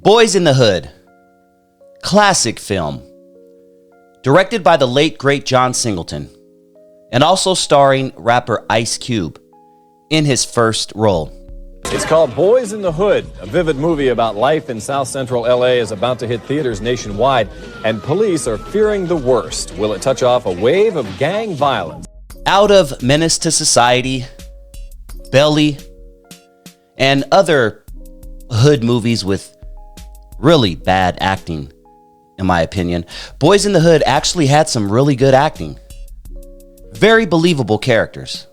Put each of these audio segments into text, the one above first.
Boyz in the Hood. Classic film. Directed by the late, great John Singleton. And also starring rapper Ice Cube in his first role. It's called Boyz in the Hood. A vivid movie about life in South Central LA is about to hit theaters nationwide, and police are fearing the worst. Will it touch off a wave of gang violence? Out of Menace to Society, Belly, and other hood movies with really bad acting, in my opinion, Boyz in the Hood actually had some really good acting. Very believable characters.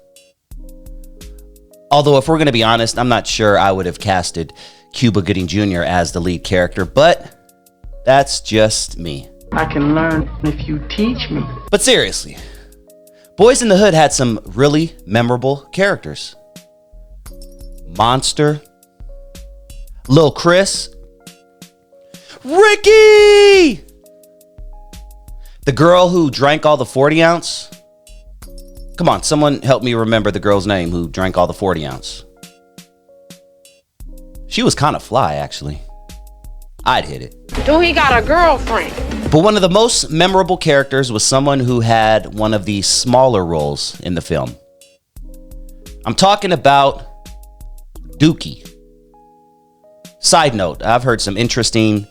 Although, if we're going to be honest, I'm not sure I would have casted Cuba Gooding Jr. as the lead character, but that's just me. I can learn if you teach me. But seriously, Boyz in the Hood had some really memorable characters. Monster, Lil Chris, Ricky, the girl who drank all the 40 ounce. Come on, someone help me remember the girl's name who drank all the 40 ounce. She was kind of fly, actually. I'd hit it. He got a girlfriend. But one of the most memorable characters was someone who had one of the smaller roles in the film. I'm talking about Dookie. Side note, I've heard some interesting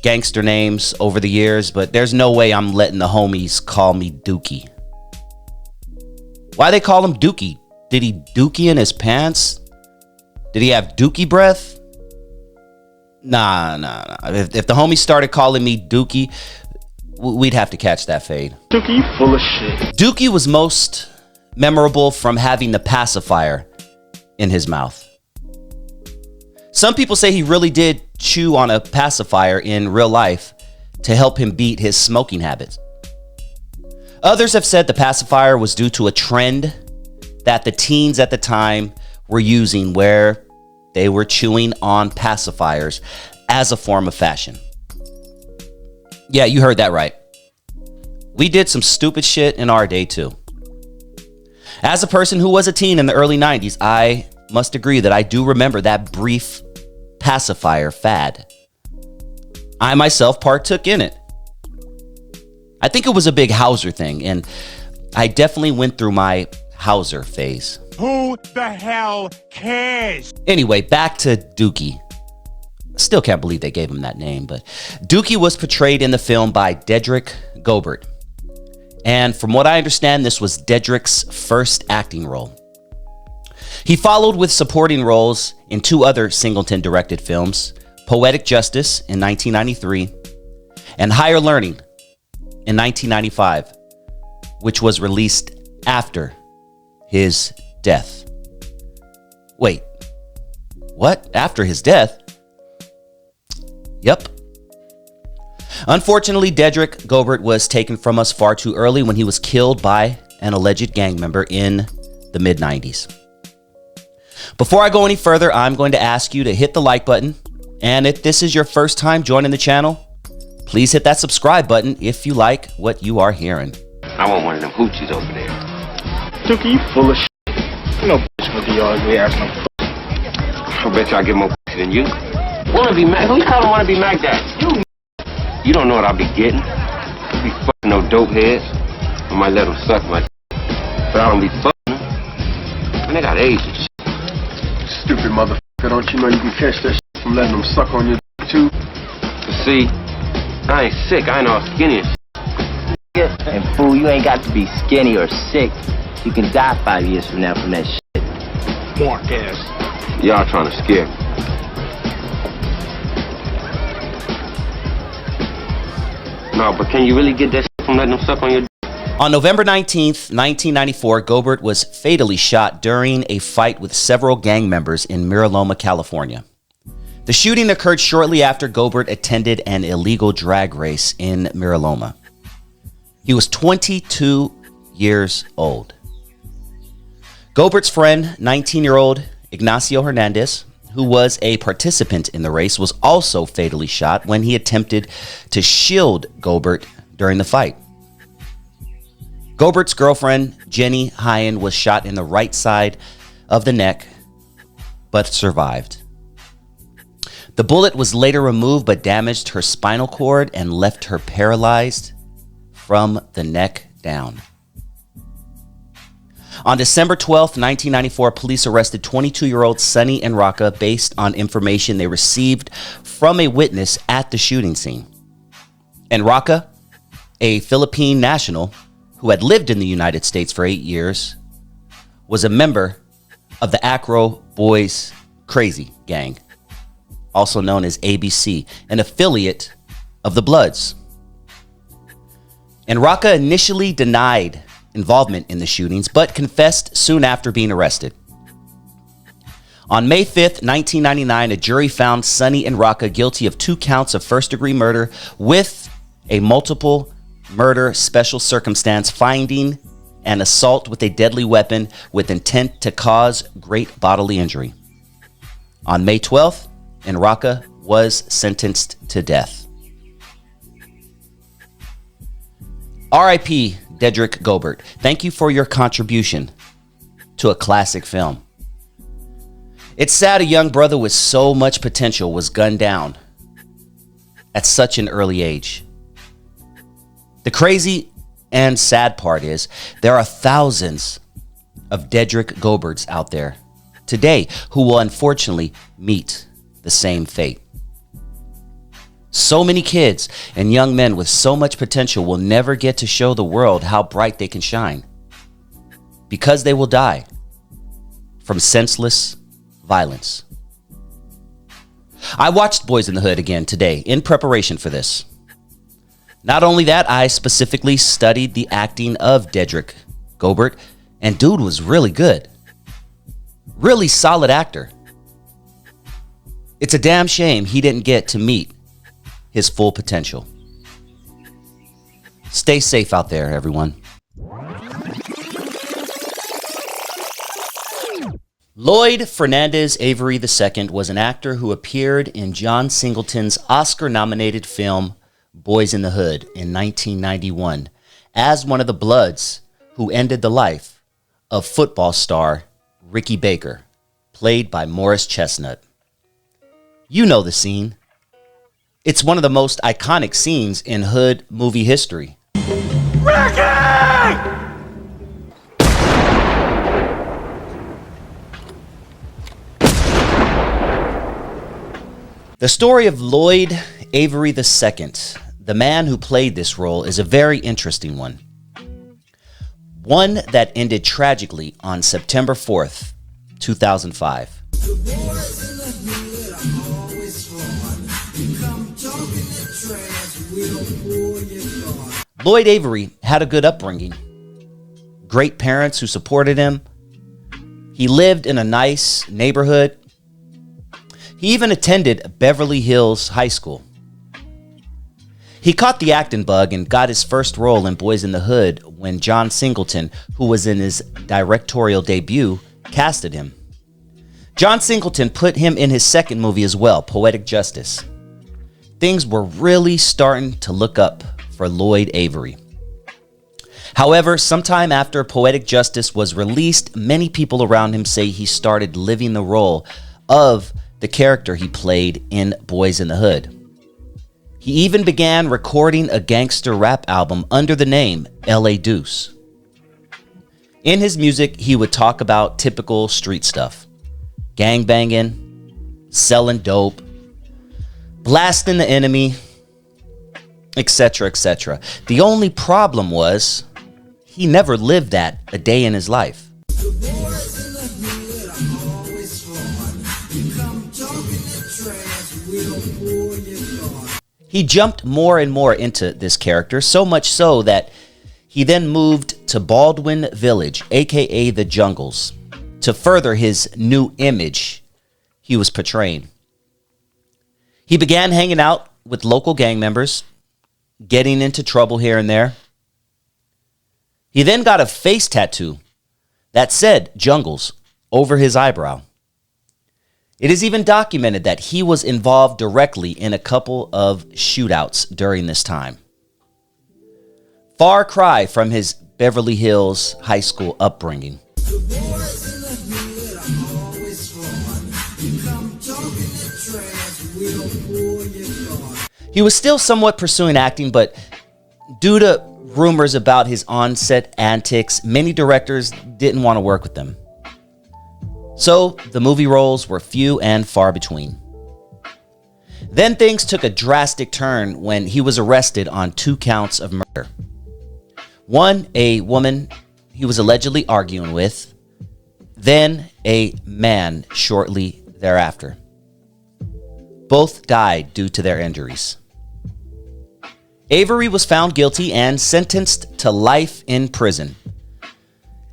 gangster names over the years, but there's no way I'm letting the homies call me Dookie. Why they call him Dookie? Did he dookie in his pants? Did he have dookie breath? Nah. If the homies started calling me Dookie, we'd have to catch that fade. Dookie, you full of shit. Dookie was most memorable from having the pacifier in his mouth. Some people say he really did chew on a pacifier in real life to help him beat his smoking habits. Others have said the pacifier was due to a trend that the teens at the time were using, where they were chewing on pacifiers as a form of fashion. Yeah, you heard that right. We did some stupid shit in our day too. As a person who was a teen in the early 90s, I must agree that I do remember that brief pacifier fad. I myself partook in it. I think it was a big Hauser thing, and I definitely went through my Hauser phase. Who the hell cares? Anyway, back to Dookie. Still can't believe they gave him that name, but Dookie was portrayed in the film by Dedric Gobert. And from what I understand, this was Dedric's first acting role. He followed with supporting roles in two other Singleton-directed films, Poetic Justice in 1993 and Higher Learning in 1995, which was released after his death. Wait, what? After his death? Yep. Unfortunately, Dedric Gobert was taken from us far too early when he was killed by an alleged gang member in the mid-90s. Before I go any further, I'm going to ask you to hit the like button. And if this is your first time joining the channel, please hit that subscribe button if you like what you are hearing. I want one of them hoochies over there. Dookie, you full of shit. You know bitch gonna be your ugly ass no fuck. I bet you I get more pussy than you. Wanna be Mac? Who you calling wanna be Mac that? You don't know what I'll be getting. I be fucking no dope heads. I might let them suck my but I don't be fucking them. And they got AIDS and shit. Stupid motherfucker, don't you know you can catch that shit from letting them suck on your too? But see, I ain't sick, I ain't all skinny and shit. And fool, you ain't got to be skinny or sick. You can die 5 years from now from that shit. Mark ass. Y'all trying to scare me. No, but can you really get that shit from letting them suck on your On November 19th, 1994, Gobert was fatally shot during a fight with several gang members in Miraloma, California. The shooting occurred shortly after Gobert attended an illegal drag race in Miraloma. He was 22 years old. Gobert's friend, 19-year-old Ignacio Hernandez, who was a participant in the race, was also fatally shot when he attempted to shield Gobert during the fight. Gobert's girlfriend, Jenny Hyen, was shot in the right side of the neck, but survived. The bullet was later removed but damaged her spinal cord and left her paralyzed from the neck down. On December 12, 1994, police arrested 22-year-old Sonny and Rocca based on information they received from a witness at the shooting scene. And Rocca, a Philippine national who had lived in the United States for 8 years, was a member of the Acro Boyz Crazy Gang, also known as ABC, an affiliate of the Bloods. And Rocca initially denied involvement in the shootings, but confessed soon after being arrested. On May 5th, 1999, a jury found Sonny and Rocca guilty of 2 counts of first-degree murder with a multiple murder special circumstance finding and assault with a deadly weapon with intent to cause great bodily injury. On May 12th, and Rocca was sentenced to death. R.I.P. Dedric Gobert. Thank you for your contribution to a classic film. It's sad a young brother with so much potential was gunned down at such an early age. The crazy and sad part is there are thousands of Dedric Goberts out there today who will unfortunately meet the same fate. So many kids and young men with so much potential will never get to show the world how bright they can shine because they will die from senseless violence. I watched Boyz in the Hood again today in preparation for this. Not only that, I specifically studied the acting of Dedric Gobert, and dude was really good. Really solid actor. It's a damn shame he didn't get to meet his full potential. Stay safe out there, everyone. Lloyd Avery II was an actor who appeared in John Singleton's Oscar-nominated film Boyz in the Hood in 1991 as one of the Bloods who ended the life of football star Ricky Baker, played by Morris Chestnut. You know the scene. It's one of the most iconic scenes in Hood movie history. Ricky! The story of Lloyd Avery II, the man who played this role, is a very interesting one. One that ended tragically on September 4th, 2005. Lloyd Avery had a good upbringing. Great parents who supported him. He lived in a nice neighborhood. He even attended Beverly Hills High School. He caught the acting bug and got his first role in Boyz in the Hood when John Singleton, who was in his directorial debut, casted him. John Singleton put him in his second movie as well, Poetic Justice. Things were really starting to look up for Lloyd Avery. However, sometime after Poetic Justice was released, many people around him say he started living the role of the character he played in Boyz in the Hood. He even began recording a gangster rap album under the name L.A. Deuce. In his music, he would talk about typical street stuff. Gangbanging, selling dope, blasting the enemy, etc., etc. The only problem was he never lived that a day in his life. He jumped more and more into this character, so much so that he then moved to Baldwin Village, aka the Jungles, to further his new image he was portraying. He began hanging out with local gang members, getting into trouble here and there. He then got a face tattoo that said Jungles over his eyebrow. It is even documented that he was involved directly in a couple of shootouts during this time. Far cry from his Beverly Hills High School upbringing. He was still somewhat pursuing acting, but due to rumors about his on-set antics, many directors didn't want to work with him. So the movie roles were few and far between. Then things took a drastic turn when he was arrested on 2 counts of murder. One, a woman he was allegedly arguing with, then a man shortly thereafter. Both died due to their injuries. Avery was found guilty and sentenced to life in prison.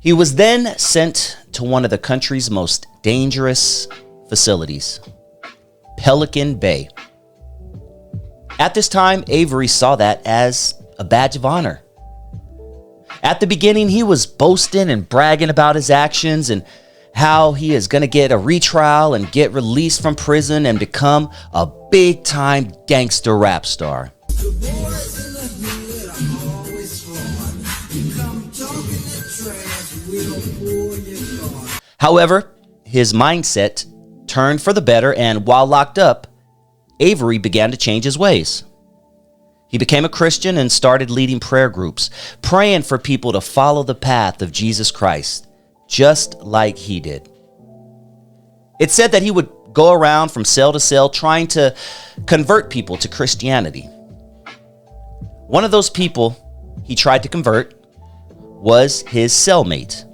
He was then sent to one of the country's most dangerous facilities, Pelican Bay. At this time, Avery saw that as a badge of honor. At the beginning, he was boasting and bragging about his actions and how he is going to get a retrial and get released from prison and become a big-time gangster rap star. However, his mindset turned for the better, and while locked up, Avery began to change his ways. He became a Christian and started leading prayer groups, praying for people to follow the path of Jesus Christ, just like he did. It's said that he would go around from cell to cell trying to convert people to Christianity. One of those people he tried to convert was his cellmate.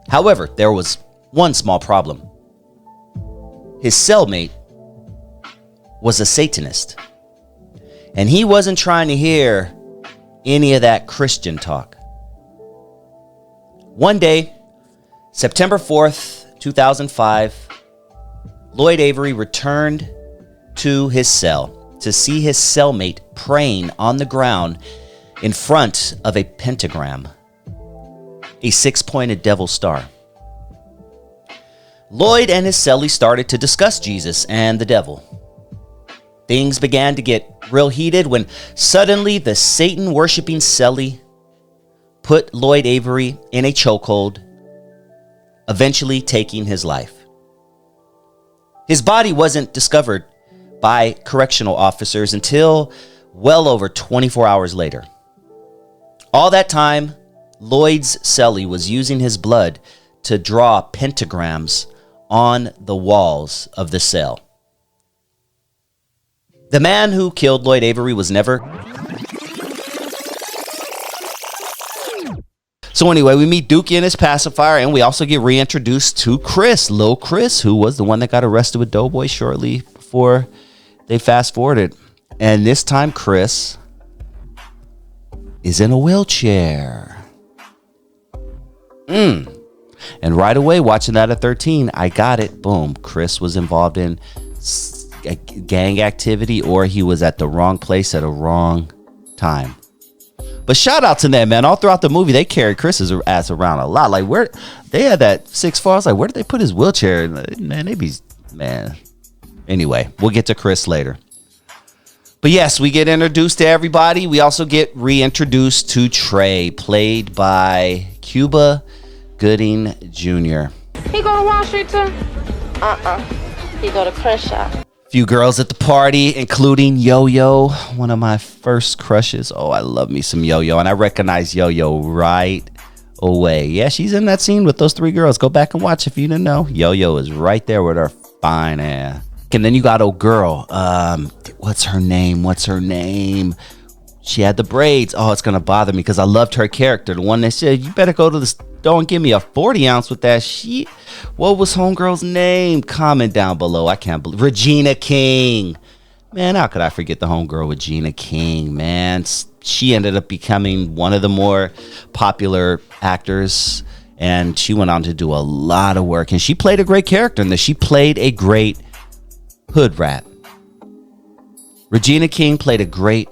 However, there was one small problem. His cellmate was a Satanist, and he wasn't trying to hear any of that Christian talk. One day, September 4th, 2005, Lloyd Avery returned to his cell to see his cellmate praying on the ground in front of a pentagram, a 6-pointed devil star. Lloyd and his cellie started to discuss Jesus and the devil. Things began to get real heated when suddenly the Satan-worshiping cellie put Lloyd Avery in a chokehold, eventually taking his life. His body wasn't discovered by correctional officers until well over 24 hours later. All that time, Lloyd's cellie was using his blood to draw pentagrams on the walls of the cell. The man who killed Lloyd Avery was never... So anyway, we meet Dookie and his pacifier, and we also get reintroduced to Chris, Lil Chris, who was the one that got arrested with Doughboy shortly before they fast forwarded. And this time, Chris is in a wheelchair. And right away, watching that at 13, I got it. Boom. Chris was involved in gang activity, or he was at the wrong place at a wrong time. But shout out to them, man. All throughout the movie, they carried Chris's ass around a lot. Like, where they had that 6'4". I was like, where did they put his wheelchair? Man. Anyway, we'll get to Chris later. But yes, we get introduced to everybody. We also get reintroduced to Trey, played by Cuba Gooding Jr. He go to Wall Street too? He go to Crenshaw. Few girls at the party, including Yo-Yo, one of my first crushes. Oh, I love me some Yo-Yo, and I recognize Yo-Yo right away. Yeah, she's in that scene with those 3 girls. Go back and watch if you didn't know. Yo-Yo is right there with her fine ass. And then you got old girl. What's her name? She had the braids. Oh, it's gonna bother me because I loved her character. The one that said, "You better go to the store and give me a 40 ounce with that shit." What was homegirl's name? Comment down below. I can't believe Regina King. Man, how could I forget the homegirl Regina King? Man, she ended up becoming one of the more popular actors, and she went on to do a lot of work. And she played a great character in this. She played a great hood rat. Regina King played a great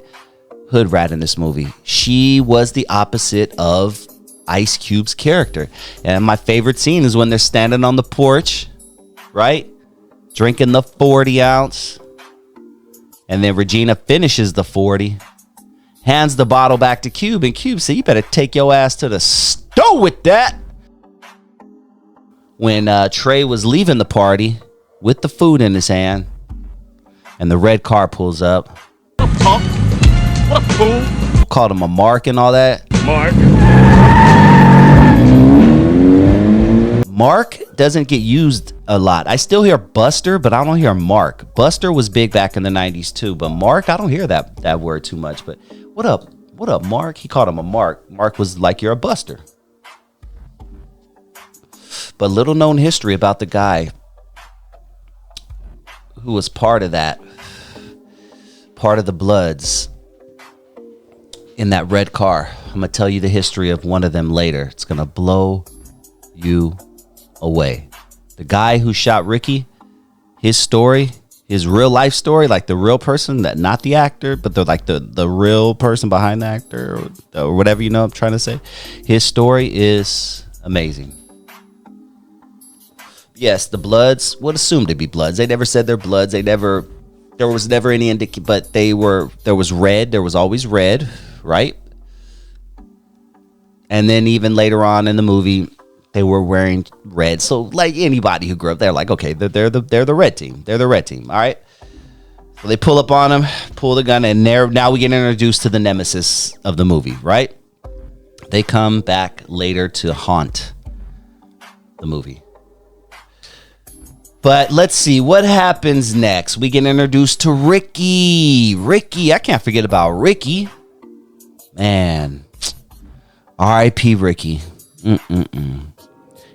hood rat in this movie. She was the opposite of Ice Cube's character. And my favorite scene is when they're standing on the porch, right? Drinking the 40 ounce. And then Regina finishes the 40, hands the bottle back to Cube, and Cube said, "You better take your ass to the store with that." When Trey was leaving the party with the food in his hand, And the red car pulls up. What up, Punk? What up, fool? Called him a mark and all that. Mark. Mark doesn't get used a lot. I still hear Buster, but I don't hear Mark. Buster was big back in the 90s too, but Mark, I don't hear that word too much. But what up, Mark? He called him a Mark. Mark was like, you're a Buster. But little known history about the guy who was part of that, part of the Bloods in that red car. I'm going to tell you the history of one of them later. It's going to blow you away. The guy who shot Ricky, his story, his real life story, like the real person, that not the actor, but the real person behind the actor or whatever, you know what I'm trying to say. His story is amazing. Yes, the Bloods would assume to be Bloods. They never said they're Bloods. There was never any but there was red. There was always red, right? And then even later on in the movie, they were wearing red. So like anybody who grew up, they're like, okay, they're the red team. They're the red team. All right. So they pull up on him, pull the gun, and now we get introduced to the nemesis of the movie, right? They come back later to haunt the movie. But let's see what happens next. We get introduced to Ricky. I can't forget about Ricky. Man. R.I.P. Ricky.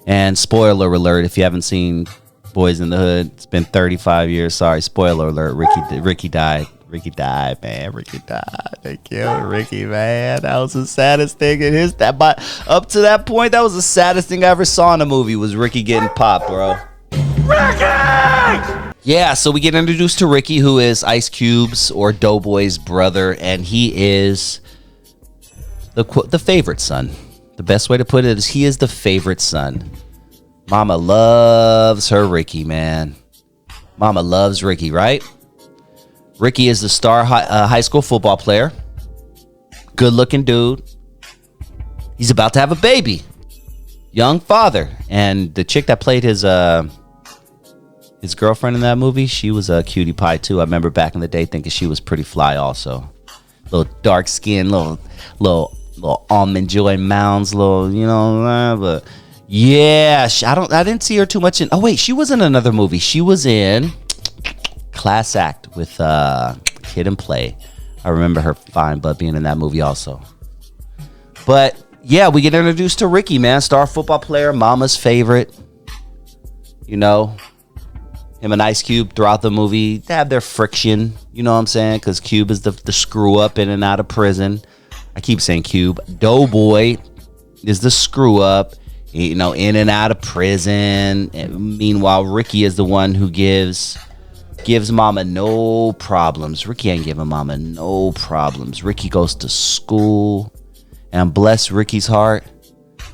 And spoiler alert, if you haven't seen Boyz in the Hood, it's been 35 years. Sorry, spoiler alert. Ricky died. Ricky died, man. Ricky died. They killed Ricky, man. That was the saddest thing in his. Up to that point, that was the saddest thing I ever saw in a movie was Ricky getting popped, bro. Ricky! Yeah, so we get introduced to Ricky, who is Ice Cube's or Doughboy's brother, and he is the favorite son. The best way to put it is he is the favorite son. Mama loves her Ricky, man. Mama loves Ricky, right? Ricky is the star high school football player. Good looking dude. He's about to have a baby. Young father. And the chick that played his girlfriend in that movie, she was a cutie pie too. I remember back in the day thinking she was pretty fly also. Little dark skin, little almond joy mounds, but yeah, I didn't see her too much in. Oh wait, she was in another movie. She was in Class Act with Kid and Play. I remember her fine butt being in that movie also. But yeah, we get introduced to Ricky, man, star football player, mama's favorite. You know, him and Ice Cube throughout the movie, they have their friction. You know what I'm saying? Because Cube is the screw up in and out of prison. I keep saying Cube. Doughboy is the screw up, you know, in and out of prison. And meanwhile, Ricky is the one who gives mama no problems. Ricky ain't giving mama no problems. Ricky goes to school, and bless Ricky's heart,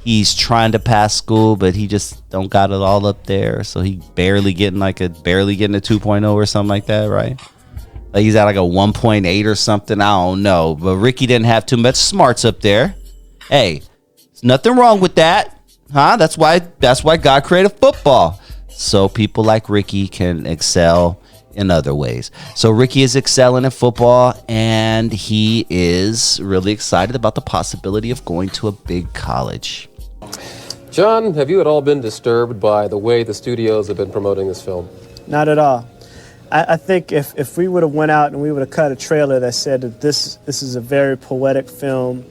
he's trying to pass school, but he just don't got it all up there. So he barely getting a 2.0 or something like that, right? Like he's at like a 1.8 or something. I don't know. But Ricky didn't have too much smarts up there. Hey, there's nothing wrong with that. Huh? That's why God created football. So people like Ricky can excel in other ways. So Ricky is excelling in football, and he is really excited about the possibility of going to a big college. John, have you at all been disturbed by the way the studios have been promoting this film? Not at all. I think if we would have went out and we would have cut a trailer that said that this is a very poetic film,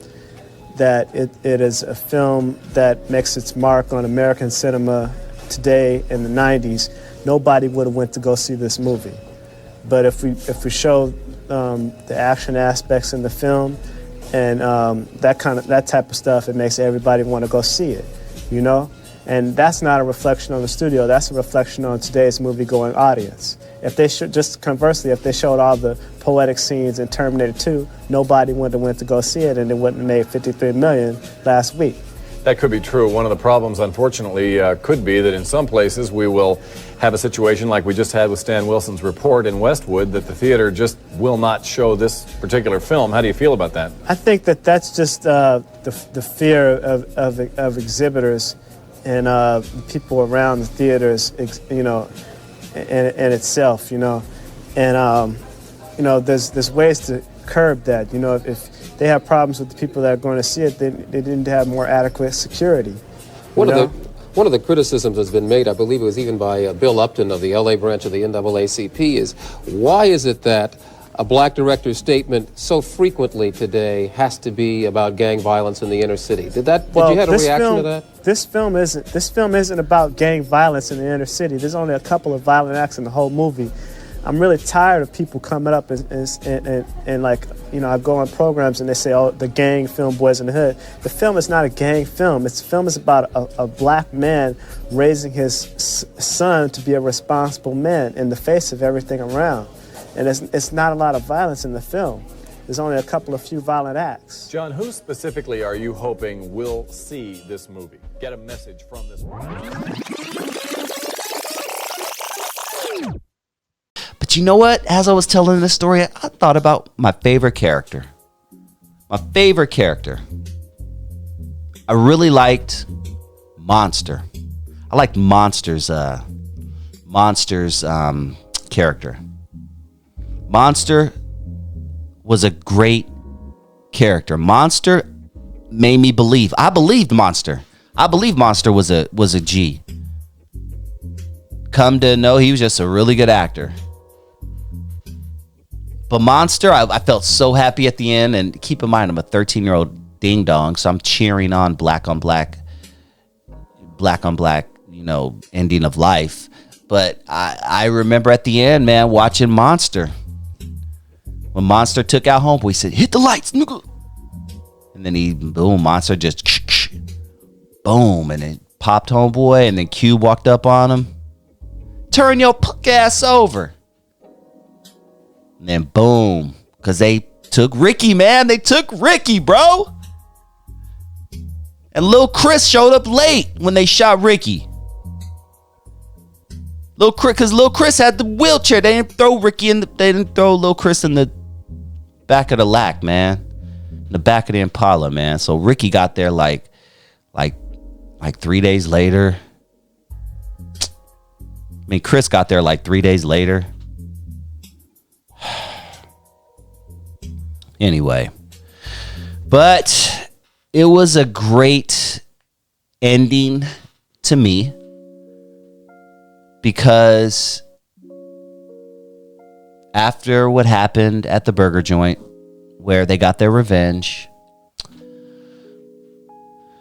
that it is a film that makes its mark on American cinema today in the 90s, nobody would have went to go see this movie. But if we show the action aspects in the film and that type of stuff, it makes everybody want to go see it, you know? And that's not a reflection on the studio, that's a reflection on today's movie-going audience. If they should, just conversely, if they showed all the poetic scenes in Terminator 2, nobody would have went to go see it, and it wouldn't have made $53 million last week. That could be true. One of the problems, unfortunately, could be that in some places we will have a situation like we just had with Stan Wilson's report in Westwood, that the theater just will not show this particular film. How do you feel about that? I think that's just the fear of exhibitors and people around the theaters, you know, and itself, you know. And you know, there's ways to curb that. You know, if they have problems with the people that are going to see it, they didn't have more adequate security. One of the criticisms that's been made, I believe it was even by Bill Upton of the LA branch of the NAACP, is why is it that a black director's statement so frequently today has to be about gang violence in the inner city? Did you have a reaction to that? This film isn't about gang violence in the inner city. There's only a couple of violent acts in the whole movie. I'm really tired of people coming up and like, you know, I go on programs and they say, oh, the gang film Boyz in the Hood. The film is not a gang film. The film is about a black man raising his son to be a responsible man in the face of everything around. And it's not a lot of violence in the film. There's only a few violent acts. John, who specifically are you hoping will see this movie? Get a message from this movie? But you know what? As I was telling this story, I thought about my favorite character. My favorite character. I really liked Monster. I liked Monster's character. Monster was a great character. Monster made me believe. I believed Monster. I believed Monster was a G. Come to know he was just a really good actor. But Monster, I felt so happy at the end. And keep in mind, I'm a 13-year-old ding dong, so I'm cheering on black on black, you know, ending of life. But I remember at the end, man, watching Monster. When Monster took out Homeboy, he said, "Hit the lights, nigga." And then Monster just boom, and it popped Homeboy, and then Cube walked up on him. "Turn your punk ass over." And then boom, because they took Ricky, man. They took Ricky, bro. And Lil Chris showed up late when they shot Ricky. Because Lil Chris had the wheelchair. They didn't throw they didn't throw Lil Chris in the back of the lack, man. In the back of the Impala, man. So Ricky got there like 3 days later. I mean, Chris got there like 3 days later. Anyway, but it was a great ending to me because after what happened at the burger joint where they got their revenge,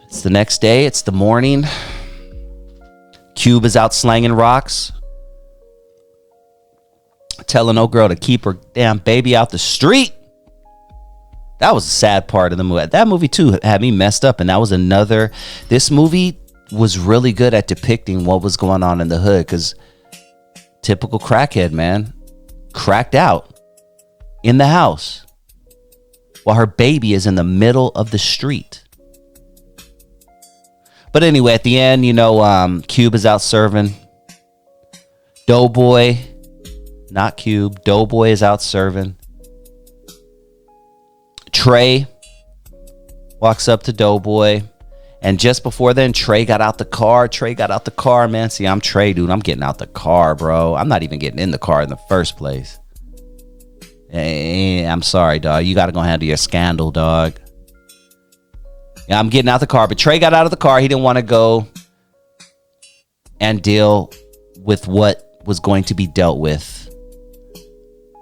it's the next day, it's the morning. Cube is out slanging rocks, telling old girl to keep her damn baby out the street. That was a sad part of the movie. That movie, too, had me messed up. And that was another... This movie was really good at depicting what was going on in the hood. Because typical crackhead, man. Cracked out in the house while her baby is in the middle of the street. But anyway, at the end, you know, Cube is out serving. Doughboy, not Cube. Doughboy is out serving. Trey walks up to Doughboy, and just before then, Trey got out the car, man. See, I'm Trey, dude. I'm getting out the car, bro. I'm not even getting in the car in the first place. Hey, I'm sorry, dog. You got to go handle your scandal, dog. Yeah, I'm getting out the car, but Trey got out of the car. He didn't want to go and deal with what was going to be dealt with,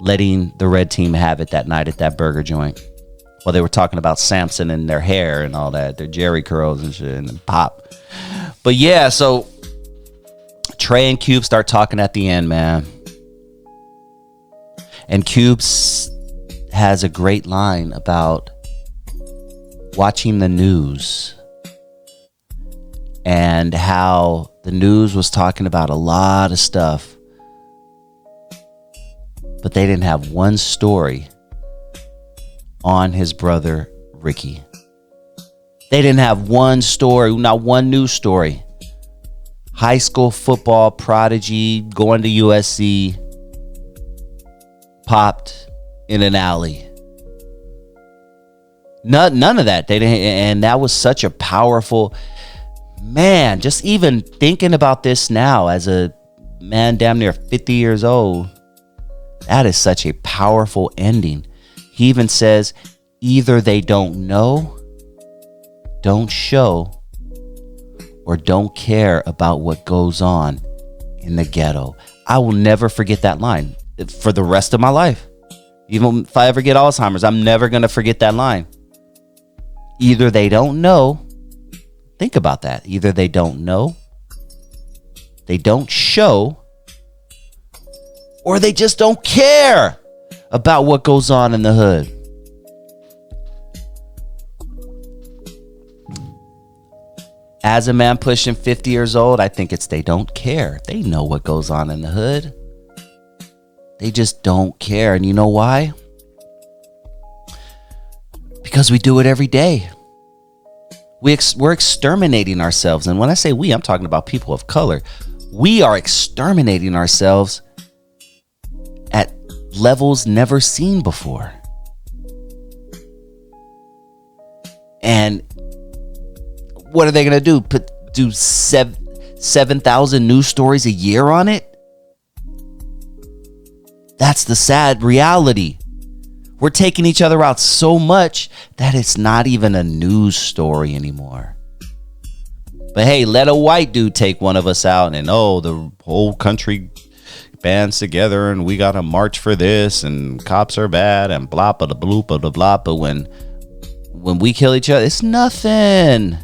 letting the red team have it that night at that burger joint. Well, they were talking about Samson and their hair and all that, their Jerry curls and shit and pop. But yeah, so Trey and Cube start talking at the end, man. And Cube has a great line about watching the news and how the news was talking about a lot of stuff, but they didn't have one story on his brother Ricky. They didn't have one story, not one news story. High school football prodigy going to USC, popped in an alley. None of that. They didn't, and that was such a powerful, man, just even thinking about this now as a man damn near 50 years old, That is such a powerful ending. He even says, either they don't know, don't show, or don't care about what goes on in the ghetto. I will never forget that line for the rest of my life. Even if I ever get Alzheimer's, I'm never going to forget that line. Either they don't know. Think about that. Either they don't know, they don't show, or they just don't care about what goes on in the hood. As a man pushing 50 years old, I think it's they don't care. They know what goes on in the hood. They just don't care. And you know why? Because we do it every day. We're exterminating ourselves. And when I say we, I'm talking about people of color. We are exterminating ourselves at levels never seen before. And what are they going to do? Do 7,000 news stories a year on it? That's the sad reality. We're taking each other out so much that it's not even a news story anymore. But hey, let a white dude take one of us out and the whole country bands together and we got to march for this and cops are bad and blah, blah, blah, blah, blah, blah. But when we kill each other, it's nothing.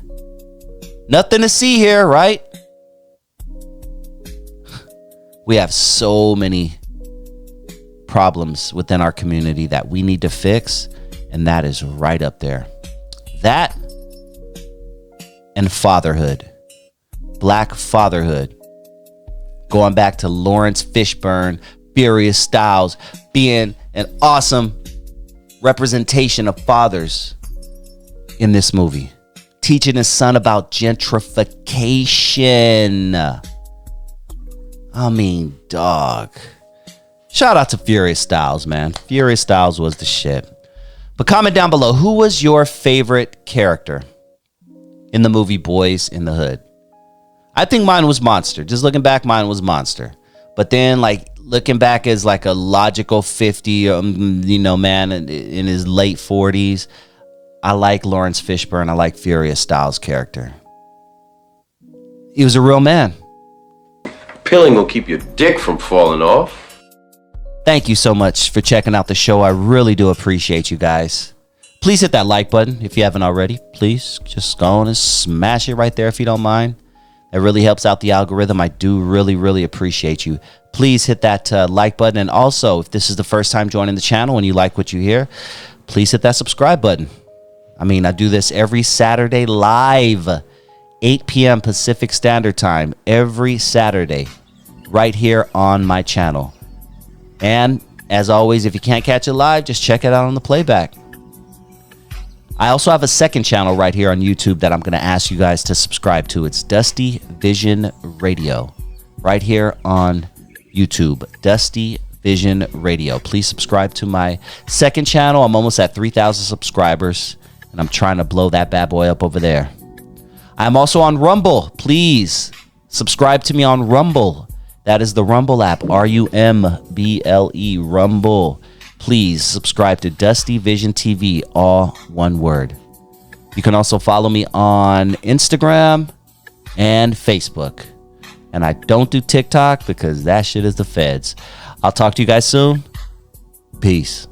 Nothing to see here, right? We have so many problems within our community that we need to fix, and that is right up there. That and fatherhood. Black fatherhood. Going back to Lawrence Fishburne, Furious Styles, being an awesome representation of fathers in this movie. Teaching his son about gentrification. I mean, dog. Shout out to Furious Styles, man. Furious Styles was the shit. But comment down below, who was your favorite character in the movie Boyz in the Hood? I think mine was Monster. Just looking back, mine was Monster. But then, looking back as a logical 50, man in his late 40s, I like Lawrence Fishburne. I like Furious Styles' character. He was a real man. Pilling will keep your dick from falling off. Thank you so much for checking out the show. I really do appreciate you guys. Please hit that like button if you haven't already. Please just go on and smash it right there if you don't mind. That really helps out the algorithm. I do really, really appreciate you. Please hit that like button. And also, if this is the first time joining the channel and you like what you hear, please hit that subscribe button. I mean, I do this every Saturday live, 8 p.m. Pacific Standard Time, every Saturday, right here on my channel. And as always, if you can't catch it live, just check it out on the playback. I also have a second channel right here on YouTube that I'm going to ask you guys to subscribe to. It's Dusty Vision Radio, right here on YouTube, Dusty Vision Radio. Please subscribe to my second channel. I'm almost at 3,000 subscribers, and I'm trying to blow that bad boy up over there. I'm also on Rumble. Please subscribe to me on Rumble. That is the Rumble app, RUMBLE, Rumble. Please subscribe to DustyVisionTV, all one word. You can also follow me on Instagram and Facebook. And I don't do TikTok because that shit is the feds. I'll talk to you guys soon. Peace.